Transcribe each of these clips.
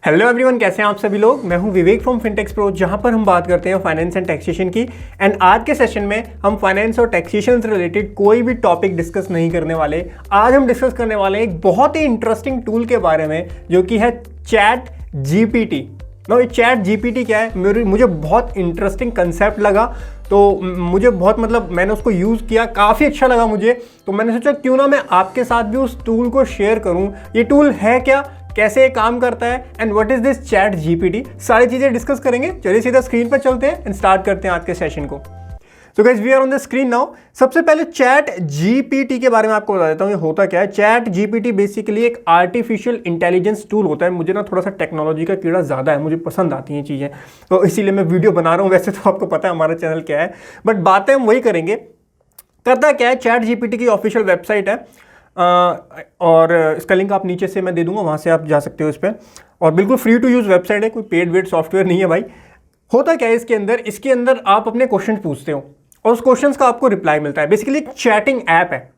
Hello everyone, कैसे हैं आप सभी लोग। मैं हूं विवेक फ्रॉम फिनटेक्स प्रो, जहां पर हम बात करते हैं फाइनेंस एंड टैक्सेशन की। एंड आज के सेशन में हम फाइनेंस और टैक्सेशन से रिलेटेड कोई भी टॉपिक डिस्कस नहीं करने वाले। आज हम डिस्कस करने वाले हैं एक बहुत ही इंटरेस्टिंग टूल के बारे में, जो कि है चैट जीपीटी। ये चैट जीपीटी क्या है, मुझे बहुत इंटरेस्टिंग कंसेप्ट लगा, तो मुझे बहुत मैंने उसको यूज़ किया, काफ़ी अच्छा लगा मुझे। तो मैंने सोचा क्यों ना मैं आपके साथ भी उस टूल को शेयर करूं। ये टूल है क्या, कैसे ये काम करता है, and what is this chat GPT, सारी चीज़ें डिस्कस करेंगे। चलिए सीधा स्क्रीन पर चलते हैं एंड स्टार्ट करते हैं आज के सेशन को। So guys, we are on the screen now. सबसे पहले चैट जीपीटी के बारे में आपको बता देता हूँ ये होता क्या है। चैट जीपीटी बेसिकली एक आर्टिफिशियल इंटेलिजेंस टूल होता है। मुझे ना थोड़ा सा टेक्नोलॉजी का कीड़ा ज़्यादा है, मुझे पसंद आती हैं चीज़ें, तो इसीलिए मैं वीडियो बना रहा हूँ। वैसे तो आपको पता है हमारा चैनल क्या है, बट बातें हम वही करेंगे। करता क्या है, चैट जीपीटी की ऑफिशियल वेबसाइट है, और इसका लिंक आप नीचे से मैं दे दूंगा, वहाँ से आप जा सकते हो इस पर। और बिल्कुल फ्री टू यूज़ वेबसाइट है, कोई पेड वेड सॉफ्टवेयर नहीं है भाई। होता क्या है इसके अंदर आप अपने क्वेश्चन पूछते हो और उस क्वेश्चंस का आपको रिप्लाई मिलता है। बेसिकली एक चैटिंग ऐप है,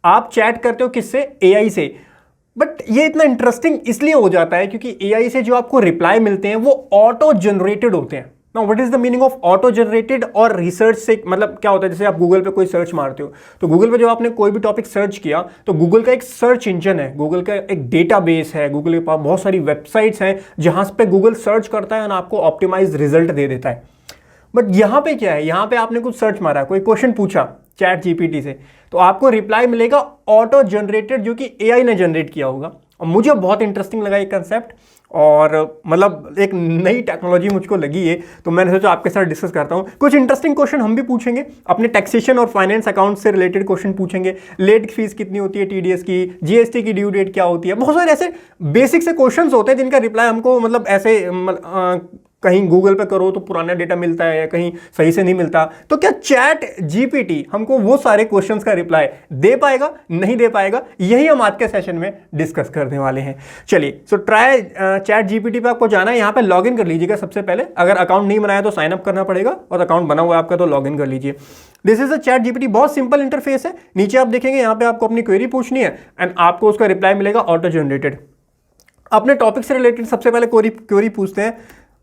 आप चैट करते हो किससे, एआई से। बट ये इतना इंटरेस्टिंग इसलिए हो जाता है क्योंकि एआई से जो आपको रिप्लाई मिलते हैं वो ऑटो जनरेटेड होते हैं। Now what is the meaning of auto generated और रिसर्च से क्या होता है, जैसे आप गूगल पे कोई सर्च मारते हो, तो गूगल पे जब आपने कोई भी टॉपिक सर्च किया तो गूगल का एक सर्च इंजन है, गूगल का एक डेटाबेस है, गूगल के पास बहुत सारी वेबसाइट्स हैं जहां पे गूगल सर्च करता है और आपको ऑप्टिमाइज रिजल्ट दे देता है। बट यहाँ पे क्या है, यहाँ पे आपने कुछ सर्च मारा, कोई क्वेश्चन पूछा चैट जीपीटी से, तो आपको रिप्लाई मिलेगा ऑटो जनरेटेड, जो कि एआई ने जनरेट किया होगा। और मुझे बहुत इंटरेस्टिंग लगा ये कंसेप्ट, और एक नई टेक्नोलॉजी मुझको लगी है, तो मैंने सोचा आपके साथ डिस्कस करता हूँ। कुछ इंटरेस्टिंग क्वेश्चन हम भी पूछेंगे, अपने टैक्सेशन और फाइनेंस अकाउंट से रिलेटेड क्वेश्चन पूछेंगे। लेट फीस कितनी होती है टीडीएस की, जीएसटी की ड्यू डेट क्या होती है, बहुत सारे ऐसे बेसिक से क्वेश्चंस होते हैं जिनका रिप्लाई हमको ऐसे कहीं गूगल पे करो तो पुराना डेटा मिलता है या कहीं सही से नहीं मिलता। तो क्या चैट जीपीटी हमको वो सारे क्वेश्चंस का रिप्लाई दे पाएगा, नहीं दे पाएगा, यही हम आज के सेशन में डिस्कस करने वाले हैं। चलिए, सो ट्राई चैट जीपीटी पे आपको जाना है, यहाँ पे लॉगिन कर लीजिएगा सबसे पहले। अगर अकाउंट नहीं बनाया तो साइन अप करना पड़ेगा, और अकाउंट बना हुआ है आपका तो लॉगिन कर लीजिए। This is a chat GPT, बहुत सिंपल इंटरफेस है। नीचे आप देखेंगे यहाँ पे आपको अपनी क्वेरी पूछनी है एंड आपको उसका रिप्लाई मिलेगा ऑटो जनरेटेड। अपने टॉपिक से रिलेटेड सबसे पहले क्वेरी पूछते हैं,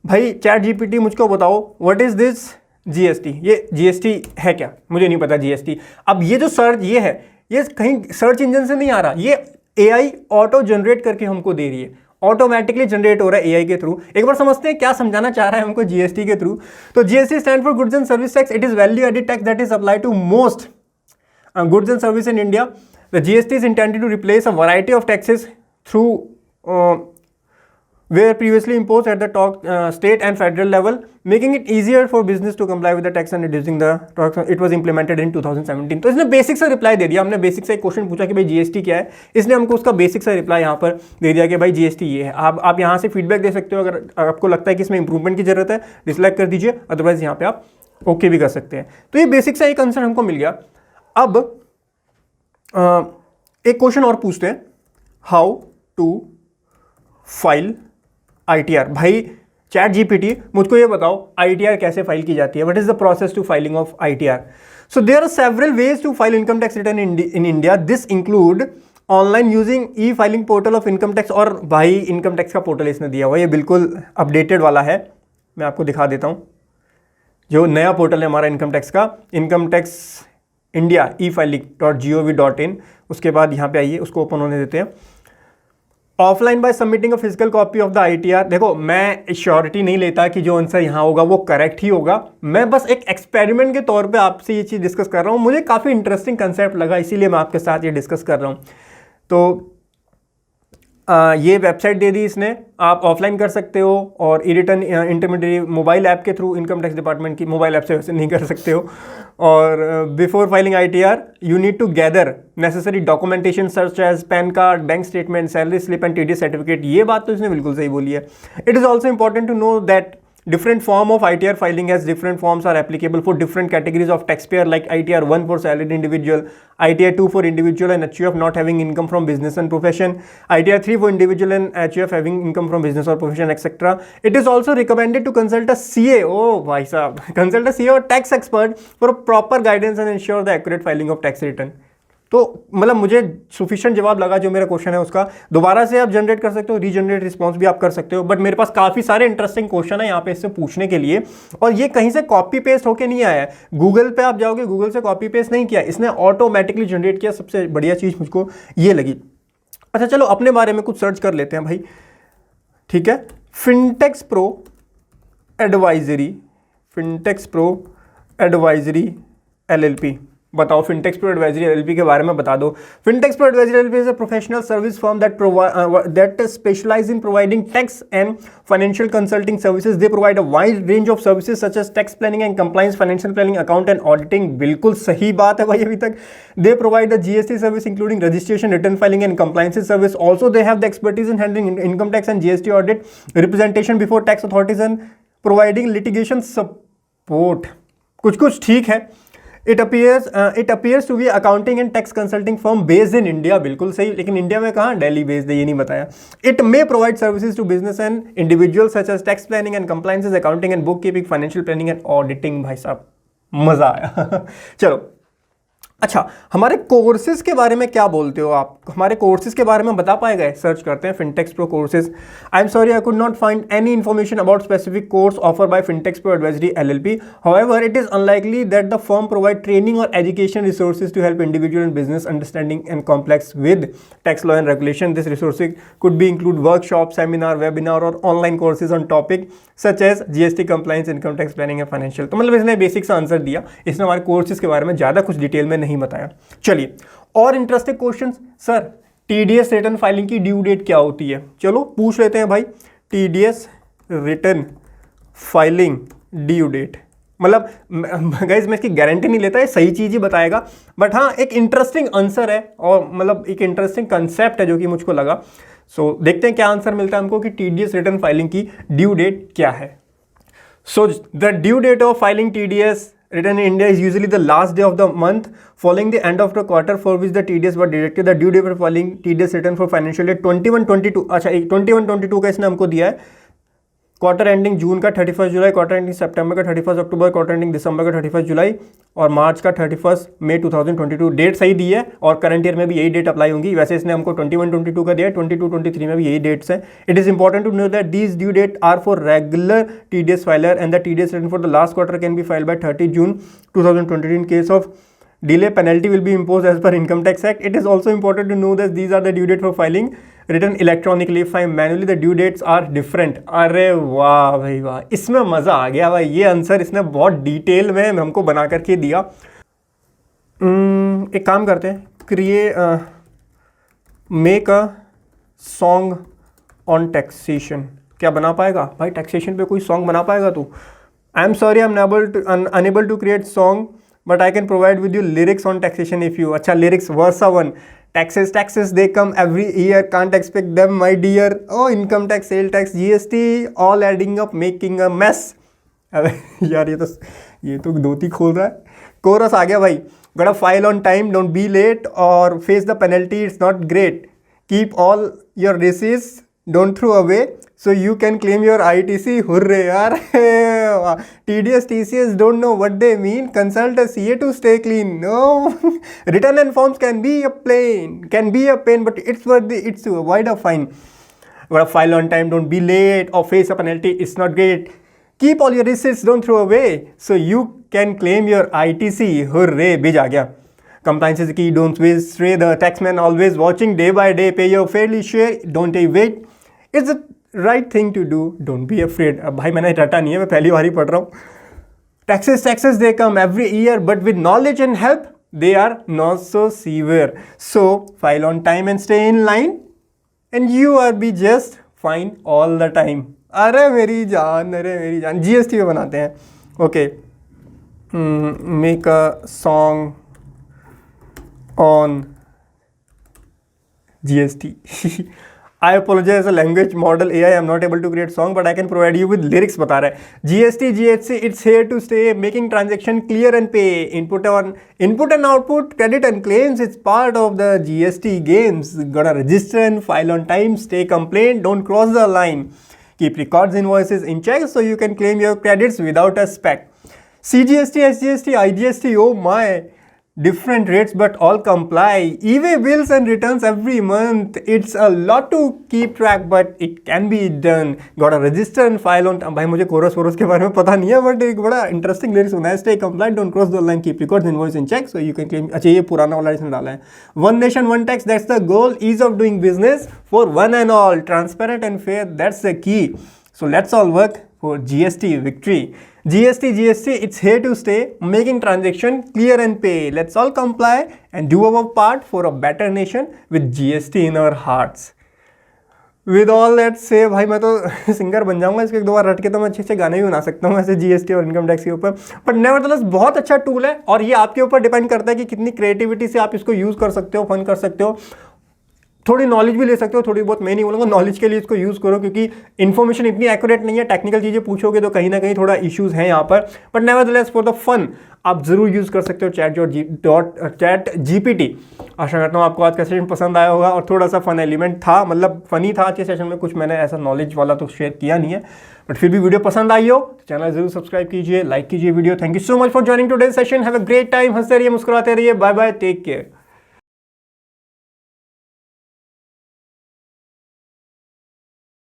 भाई चैट जीपीटी मुझको बताओ व्हाट इज दिस जीएसटी। ये जीएसटी है क्या, मुझे नहीं पता जीएसटी। अब ये जो सर्च ये कहीं सर्च इंजन से नहीं आ रहा, ये एआई ऑटो जनरेट करके हमको दे रही है, ऑटोमेटिकली जनरेट हो रहा है एआई के थ्रू। एक बार समझते हैं क्या समझाना चाह रहा है हमको जीएसटी के थ्रू। तो GST stand for goods and service tax. It is value added tax that is apply to most goods and service in India. The GST is intended to replace a variety of taxes through were previously imposed at the state and federal level, making it easier for business to comply with the tax and reducing the tax. It was implemented in 2017. तो इसने basic सा reply दे दिया। हमने basic सा एक question पूछा कि भाई जीएसटी क्या है, इसने हमको उसका बेसिक सा रिप्लाई यहाँ पर दे दिया कि भाई जीएसटी ये है। आप यहाँ से फीडबैक दे सकते हो, अगर आपको लगता है कि इसमें इंप्रूवमेंट की जरूरत है डिसलाइक कर दीजिए, अदरवाइज यहाँ पे आप ओके भी कर सकते हैं। तो ये बेसिक सा एक आंसर हमको मिल गया। अब एक क्वेश्चन और पूछते हैं, हाउ टू फाइल आईटीआर। भाई चैट जीपीटी मुझको ये बताओ आईटीआर कैसे फाइल की जाती है, what is the process to filing of ITR. So there are several ways to file income tax return in India. This include online using e filing portal of income tax. और भाई income tax का portal इसने दिया हुआ है, ये बिल्कुल updated वाला है, मैं आपको दिखा देता हूँ। जो नया पोर्टल है हमारा इनकम टैक्स का, इनकम टैक्स इंडिया e-filing.gov.in। उसके बाद यहाँ पे आइए, उसको ओपन होने देते हैं। Offline by submitting a physical copy of the ITR. देखो, मैं श्योरिटी नहीं लेता कि जो आंसर यहाँ होगा वो करेक्ट ही होगा, मैं बस एक एक्सपेरिमेंट के तौर पे आपसे ये चीज़ डिस्कस कर रहा हूँ। मुझे काफ़ी इंटरेस्टिंग कंसेप्ट लगा, इसीलिए मैं आपके साथ ये डिस्कस कर रहा हूँ। तो ये वेबसाइट दे दी इसने, आप ऑफलाइन कर सकते हो और e return intermediate mobile app के थ्रू, इनकम टैक्स डिपार्टमेंट की मोबाइल ऐप से वैसे नहीं कर सकते हो। और before filing ITR you need to gather necessary documentation such as PAN card, bank statement, salary slip and TDS certificate. ये बात तो इसने बिल्कुल सही बोली है। It is also important to know that different form of ITR filing has different forms are applicable for different categories of taxpayer, like ITR 1 for salaried individual, ITR 2 for individual and HUF not having income from business and profession, ITR 3 for individual and HUF having income from business or profession, etc. It is also recommended to consult a CA, oh bhai sahab, consult a CA or tax expert for a proper guidance and ensure the accurate filing of tax return. तो मतलब मुझे sufficient जवाब लगा जो मेरा question है उसका। दोबारा से आप जनरेट कर सकते हो, रीजनरेट रिस्पॉन्स भी आप कर सकते हो, बट मेरे पास काफ़ी सारे इंटरेस्टिंग क्वेश्चन है यहाँ पे इससे पूछने के लिए, और ये कहीं से कॉपी पेस्ट होके नहीं आया है। गूगल पे आप जाओगे, गूगल से कॉपी पेस्ट नहीं किया, इसने ऑटोमेटिकली जनरेट किया। सबसे बढ़िया चीज़ मुझको ये लगी। अच्छा चलो अपने बारे में कुछ सर्च कर लेते हैं भाई, ठीक है। फिनटेक्स pro advisory, फिनटेक्स pro advisory LLP, बताओ फिनटेक्स प्रो एडवाइजरी एलएलपी के बारे में बता दो। फिनटेक्स pro advisory LLP is a professional service firm that specialize in providing tax and financial consulting services. They provide a wide range of services such as tax planning and compliance, financial planning, account and auditing. बिल्कुल सही बात है भाई अभी तक। They provide a GST service including registration, return filing and compliance service. Also they have the expertise in handling income tax and GST audit, representation before tax authorities and providing litigation support. कुछ कुछ ठीक है। It appears to be accounting and tax consulting firm based in India, बिल्कुल सही, लेकिन India में कहाँ, Delhi based है, ये नहीं बताया। It may provide services to business and individuals such as tax planning and compliances, accounting and bookkeeping, financial planning and auditing। भाई साहब मजा आया। चलो अच्छा, हमारे कोर्सेज के बारे में क्या बोलते हो आप? हमारे कोर्सेज के बारे में बता पाएगा? सर्च करते हैं Fintex pro courses. I am sorry I could not find any information about specific course offer by Fintex pro advisory LLP. However it is unlikely that the firm provide training और education resources to help individual and business understanding and complex with tax law and regulation. This resources could be include workshop, seminar, webinar और online courses on topic such as GST compliance, income tax planning and financial. तो मतलब इसने basic सा answer दिया, इसने हमारे courses के बारे में ज़्यादा कुछ डिटेल में नहीं बताया। चलिए और interesting questions. Sir TDS return filing की ड्यू डेट क्या होती है? चलो पूछ लेते हैं भाई। TDS return filing due date, मतलब गाइस मैं इसकी गारंटी नहीं लेता, है सही चीज़ ही बताएगा, बट हाँ एक इंटरेस्टिंग आंसर है और मतलब एक इंटरेस्टिंग कंसेप्ट है जो कि मुझको लगा। सो देखते हैं क्या आंसर मिलता है हमको कि टीडीएस रिटर्न फाइलिंग की ड्यू डेट क्या है। So the due date of filing TDS return in India is usually the last day of the month following the end of the quarter for which the TDS were deducted. The due date for filing TDS return for financial year 21-22, अच्छा 21-22 का इसने हमको दिया है। Quarter ending जून का 31 जुलाई, quarter ending सितंबर का 31 अक्टूबर, quarter ending दिसंबर का 31 जुलाई और मार्च का 31 मई 2022। डेट सही दी है और करंट ईयर में भी यही डेट अप्लाई होंगी। वैसे इसने हमको 21-22 का दिया है, 22-23 में भी यही डेट्स हैं। It is important to know that these due date are for regular TDS filer and the TDS return for the last quarter can be filed by 30 June 2022। In case of delay penalty will be imposed as per income tax act. It is also important to know that these are the due date for filing return electronically. If I manually the due dates are different. अरे वाह भाई वाह, इसमें मज़ा आ गया भाई। ये answer इसने बहुत डिटेल में हमको बना करके दिया। एक काम करते हैं, make a song on taxation. क्या बना पाएगा भाई? टैक्सेशन पे कोई सॉन्ग बना पाएगा तू? I am sorry I am unable to create song but I can provide with you lyrics on taxation if you। अच्छा lyrics verse 1, taxes they come every year, can't expect them my dear, oh income tax, sale tax, GST all adding up making a mess। अबे यार ये तो धोती खोल रहा है। Coarse आ गया भाई। gotta file on time, don't be late or face the penalty, it's not great, keep all your receipts, don't throw away so you can claim your ITC। Hurray यार। TDS TCS don't know what they mean, consult a CA to stay clean। No return and forms can be a pain but it's worth it's to avoid a fine। gotta file on time, don't be late or face a penalty, it's not great, keep all your receipts, don't throw away so you can claim your ITC। Hurray बीज आ गया। Compliance is key, don't waste stray, the taxman always watching day by day, pay your fairly share, don't wait, it's the right thing to do, don't be afraid। अब भाई मैंने रटा नहीं है, मैं पहली बार ही पढ़ रहा हूँ। Taxes they come every year but with knowledge and help they are not so severe, so file on time and stay in line and you are be just fine all the time। अरे मेरी जान GST में बनाते हैं। Okay, make a song on GST। I apologize, a language model AI, I'm not able to create song but I can provide you with lyrics। बता रहा है GST GHC it's here to stay, making transaction clear and pay, input and output, credit and claims, it's part of the GST games, gotta register and file on time, stay complaint, don't cross the line, keep records invoices in check so you can claim your credits without a spec, CGST SGST IGST, oh my, different rates but all comply, e-way bills and returns every month. It's a lot to keep track but it can be done. Gotta register and file on. भाई मुझे coarse vores के बारे में पता नहीं है, but एक बड़ा इंटरेस्टिंग लिरिक्स सुना है, stay compliant, don't cross the line, keep records, invoice in check, so you can claim. अच्छा, ये पुराना वाला इसने डाला है. One nation one tax, that's the goal, ease of doing business for one and all, transparent and fair, that's the key. So let's all work for GST victory. GST, it's here to stay, making transaction clear and pay. Let's all comply and do our part for a better nation with GST in our hearts. With all that say, भाई मैं तो singer बन जाऊंगा इसके, एक दो बार रट के तो मैं अच्छे अच्छे गाने भी बना सकता हूँ ऐसे GST और इनकम टैक्स के ऊपर. बट नेवरदलेस बहुत अच्छा टूल है और ये आपके ऊपर डिपेंड करता है कि कितनी क्रिएटिविटी से आप इसको यूज़ कर सकते हो, फन कर सकते हो, थोड़ी नॉलेज भी ले सकते हो, थोड़ी बहुत. मैं नहीं बोलूँगा नॉलेज के लिए इसको यूज़ करो, क्योंकि इन्फॉर्मेशन इतनी एक्यूरेट नहीं है, टेक्निकल चीज़ें पूछोगे तो कहीं ना कहीं थोड़ा इश्यूज़ हैं यहाँ पर. But nevertheless for the fun आप ज़रूर यूज़ कर सकते हो चैट जीपीटी. आशा करता हूँ आपको आज का सेशन पसंद आया होगा और थोड़ा सा फन एलिमेंट था, मतलब फनी था आज के सेशन में. कुछ मैंने ऐसा नॉलेज वाला तो शेयर किया नहीं है, बट फिर भी वीडियो पसंद आई हो तो चैनल जरूर सब्सक्राइब कीजिए, लाइक कीजिए video. Thank you so much for joining today's session. Have a great time. हंसते रहिए, मुस्कुराते रहिए. Bye bye, take care.